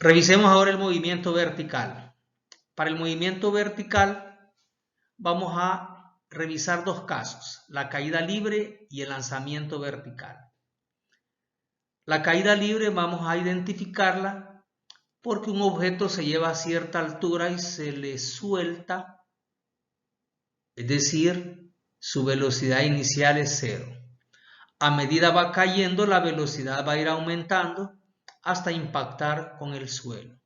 Revisemos ahora el movimiento vertical. Para el movimiento vertical vamos a revisar dos casos, la caída libre y el lanzamiento vertical. La caída libre vamos a identificarla porque un objeto se lleva a cierta altura y se le suelta, es decir, su velocidad inicial es 0. A medida va cayendo, la velocidad va a ir aumentando hasta impactar con el suelo.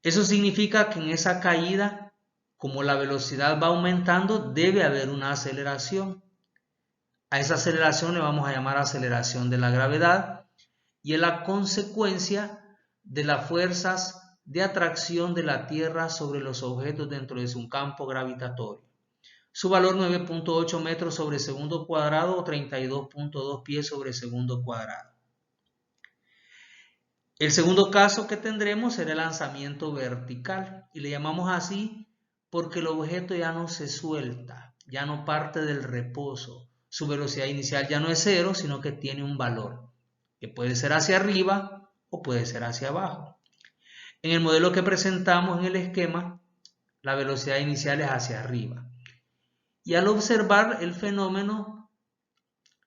Eso significa que en esa caída, como la velocidad va aumentando, debe haber una aceleración. A esa aceleración le vamos a llamar aceleración de la gravedad y es la consecuencia de las fuerzas de atracción de la Tierra sobre los objetos dentro de su campo gravitatorio. Su valor 9.8 metros sobre segundo cuadrado o 32.2 pies sobre segundo cuadrado. El segundo caso que tendremos será el lanzamiento vertical y le llamamos así porque el objeto ya no se suelta, ya no parte del reposo. Su velocidad inicial ya no es 0, sino que tiene un valor que puede ser hacia arriba o puede ser hacia abajo. En el modelo que presentamos en el esquema, la velocidad inicial es hacia arriba. Y al observar el fenómeno,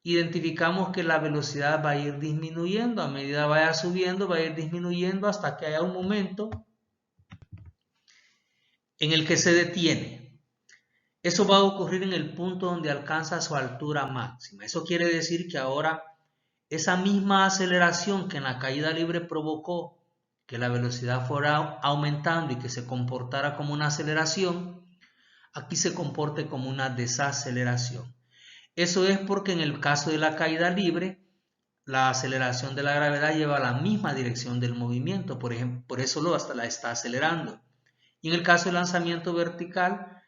identificamos que la velocidad va a ir disminuyendo. A medida vaya subiendo, va a ir disminuyendo hasta que haya un momento en el que se detiene. Eso va a ocurrir en el punto donde alcanza su altura máxima. Eso quiere decir que ahora esa misma aceleración que en la caída libre provocó que la velocidad fuera aumentando y que se comportara como una aceleración, aquí se comporte como una desaceleración. Eso es porque en el caso de la caída libre, la aceleración de la gravedad lleva a la misma dirección del movimiento, por ejemplo, por eso la está acelerando. Y en el caso del lanzamiento vertical,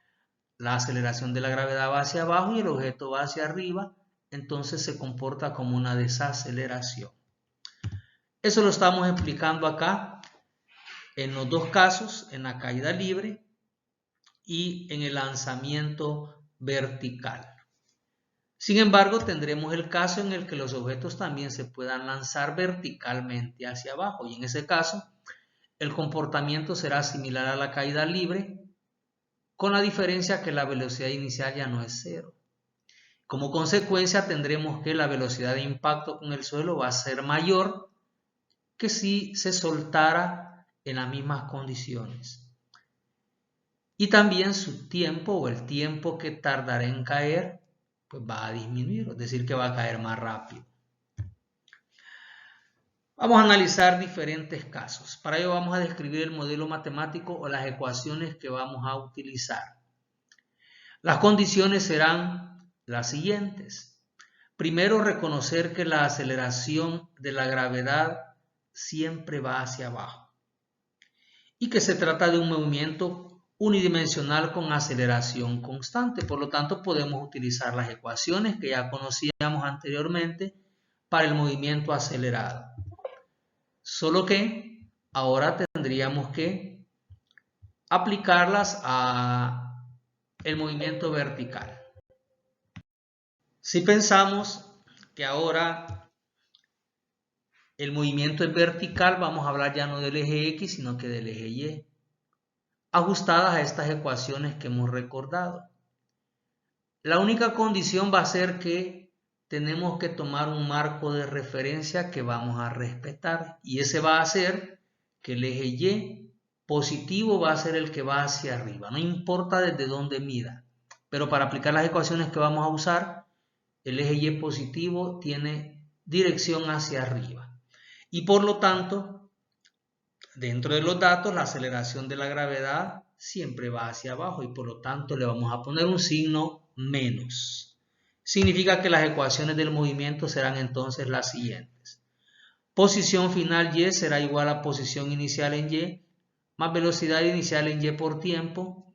la aceleración de la gravedad va hacia abajo y el objeto va hacia arriba, entonces se comporta como una desaceleración. Eso lo estamos explicando acá en los dos casos, en la caída libre y en el lanzamiento vertical. Sin embargo, tendremos el caso en el que los objetos también se puedan lanzar verticalmente hacia abajo y en ese caso el comportamiento será similar a la caída libre con la diferencia que la velocidad inicial ya no es 0. Como consecuencia tendremos que la velocidad de impacto con el suelo va a ser mayor que si se soltara en las mismas condiciones. Y también su tiempo o el tiempo que tardará en caer pues va a disminuir, es decir que va a caer más rápido. Vamos a analizar diferentes casos. Para ello vamos a describir el modelo matemático o las ecuaciones que vamos a utilizar. Las condiciones serán las siguientes. Primero, reconocer que la aceleración de la gravedad siempre va hacia abajo y que se trata de un movimiento unidimensional con aceleración constante. Por lo tanto, podemos utilizar las ecuaciones que ya conocíamos anteriormente para el movimiento acelerado. Solo que ahora tendríamos que aplicarlas a el movimiento vertical. Si pensamos que ahora el movimiento es vertical, vamos a hablar ya no del eje X, sino que del eje Y, ajustadas a estas ecuaciones que hemos recordado. La única condición va a ser que tenemos que tomar un marco de referencia que vamos a respetar y ese va a ser que el eje Y positivo va a ser el que va hacia arriba, no importa desde dónde mida, pero para aplicar las ecuaciones que vamos a usar, el eje Y positivo tiene dirección hacia arriba y por lo tanto, dentro de los datos, la aceleración de la gravedad siempre va hacia abajo y por lo tanto le vamos a poner un signo menos. Significa que las ecuaciones del movimiento serán entonces las siguientes. Posición final Y será igual a posición inicial en Y más velocidad inicial en Y por tiempo.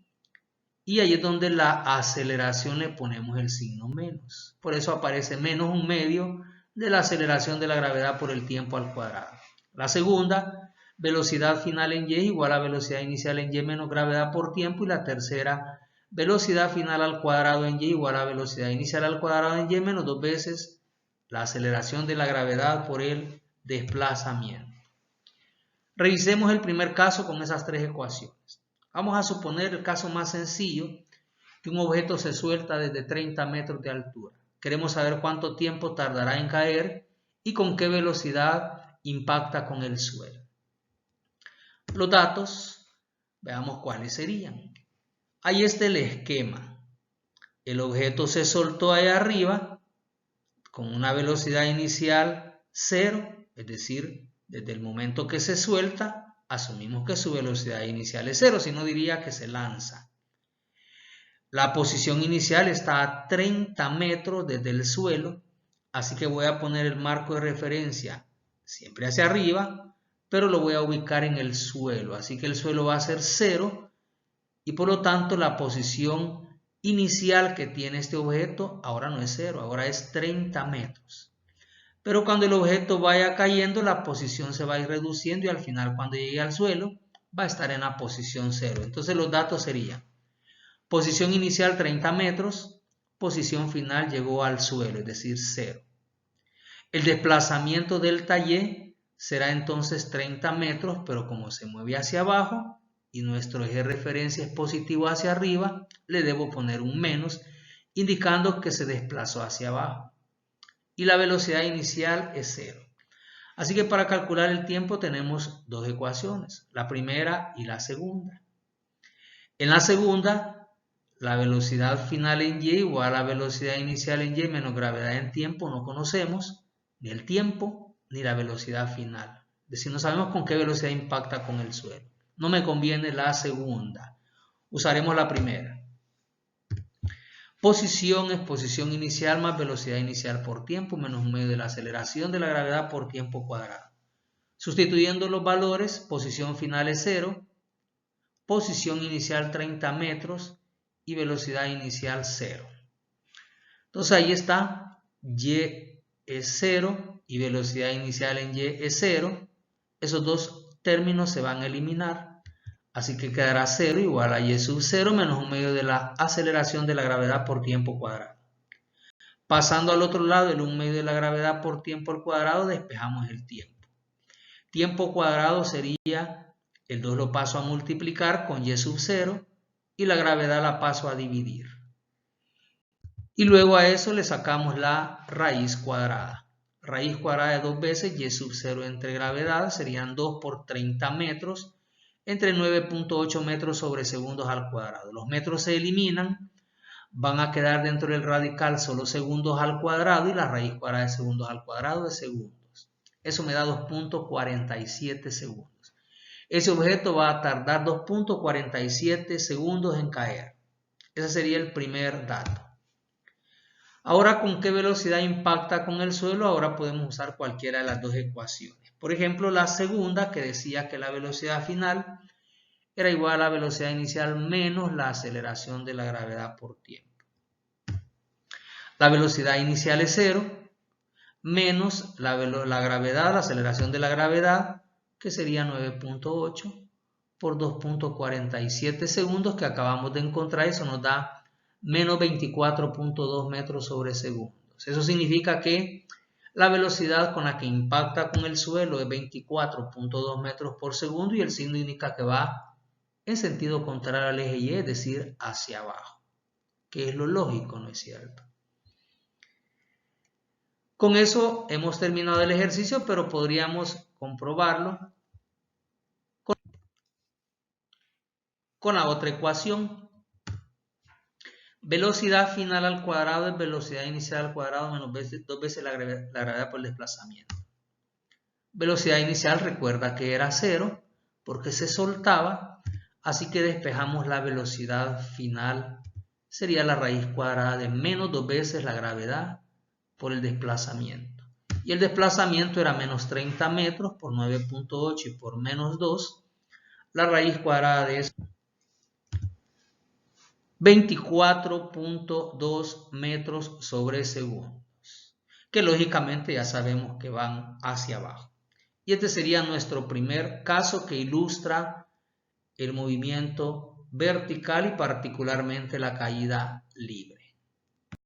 Y ahí es donde la aceleración le ponemos el signo menos. Por eso aparece menos un medio de la aceleración de la gravedad por el tiempo al cuadrado. La segunda, velocidad final en Y igual a velocidad inicial en Y menos gravedad por tiempo. Y la tercera, velocidad final al cuadrado en Y igual a velocidad inicial al cuadrado en Y menos 2 veces la aceleración de la gravedad por el desplazamiento. Revisemos el primer caso con esas tres ecuaciones. Vamos a suponer el caso más sencillo, que un objeto se suelta desde 30 metros de altura. Queremos saber cuánto tiempo tardará en caer y con qué velocidad impacta con el suelo. Los datos, veamos cuáles serían. Ahí está el esquema. El objeto se soltó ahí arriba con una velocidad inicial 0, es decir, desde el momento que se suelta, asumimos que su velocidad inicial es 0, si no diría que se lanza. La posición inicial está a 30 metros desde el suelo, así que voy a poner el marco de referencia siempre hacia arriba, pero lo voy a ubicar en el suelo, así que el suelo va a ser 0 y por lo tanto la posición inicial que tiene este objeto ahora no es 0, ahora es 30 metros. Pero cuando el objeto vaya cayendo, la posición se va a ir reduciendo y al final cuando llegue al suelo va a estar en la posición 0. Entonces los datos serían: posición inicial 30 metros, posición final llegó al suelo, es decir 0. El desplazamiento del taller será entonces 30 metros, pero como se mueve hacia abajo y nuestro eje de referencia es positivo hacia arriba, le debo poner un menos, indicando que se desplazó hacia abajo. Y la velocidad inicial es 0. Así que para calcular el tiempo tenemos dos ecuaciones, la primera y la segunda. En la segunda, la velocidad final en y igual a la velocidad inicial en y menos gravedad en tiempo. No conocemos ni el tiempo ni la velocidad final. Es decir, no sabemos con qué velocidad impacta con el suelo. No me conviene la segunda. Usaremos la primera. Posición es posición inicial más velocidad inicial por tiempo menos un medio de la aceleración de la gravedad por tiempo cuadrado. Sustituyendo los valores, posición final es 0, posición inicial 30 metros y velocidad inicial 0. Entonces ahí está, y es 0 y velocidad inicial en y es 0. Esos dos términos se van a eliminar. Así que quedará 0 igual a y sub 0 menos un medio de la aceleración de la gravedad por tiempo cuadrado. Pasando al otro lado, el 1 medio de la gravedad por tiempo al cuadrado, despejamos el tiempo. Tiempo cuadrado sería, el 2 lo paso a multiplicar con y sub 0 y la gravedad la paso a dividir. Y luego a eso le sacamos la raíz cuadrada. Raíz cuadrada de 2 veces y sub 0 entre gravedad serían 2 por 30 metros entre 9.8 metros sobre segundos al cuadrado. Los metros se eliminan, van a quedar dentro del radical solo segundos al cuadrado y la raíz cuadrada de segundos al cuadrado de segundos. Eso me da 2.47 segundos. Ese objeto va a tardar 2.47 segundos en caer. Ese sería el primer dato. Ahora, ¿con qué velocidad impacta con el suelo? Ahora podemos usar cualquiera de las dos ecuaciones. Por ejemplo, la segunda, que decía que la velocidad final era igual a la velocidad inicial menos la aceleración de la gravedad por tiempo. La velocidad inicial es 0, menos la gravedad, la aceleración de la gravedad, que sería 9.8 por 2.47 segundos que acabamos de encontrar. Eso nos da menos 24.2 metros sobre segundos. Eso significa que la velocidad con la que impacta con el suelo es 24.2 metros por segundo y el signo indica que va en sentido contrario al eje y, es decir, hacia abajo, que es lo lógico, ¿no es cierto? Con eso hemos terminado el ejercicio, pero podríamos comprobarlo con la otra ecuación. Velocidad final al cuadrado es velocidad inicial al cuadrado menos 2 veces la gravedad por el desplazamiento. Velocidad inicial, recuerda que era 0 porque se soltaba, así que despejamos la velocidad final. Sería la raíz cuadrada de menos 2 veces la gravedad por el desplazamiento. Y el desplazamiento era menos 30 metros por 9.8 y por menos 2. La raíz cuadrada de eso 24.2 metros sobre segundos, que lógicamente ya sabemos que van hacia abajo. Y este sería nuestro primer caso que ilustra el movimiento vertical y particularmente la caída libre.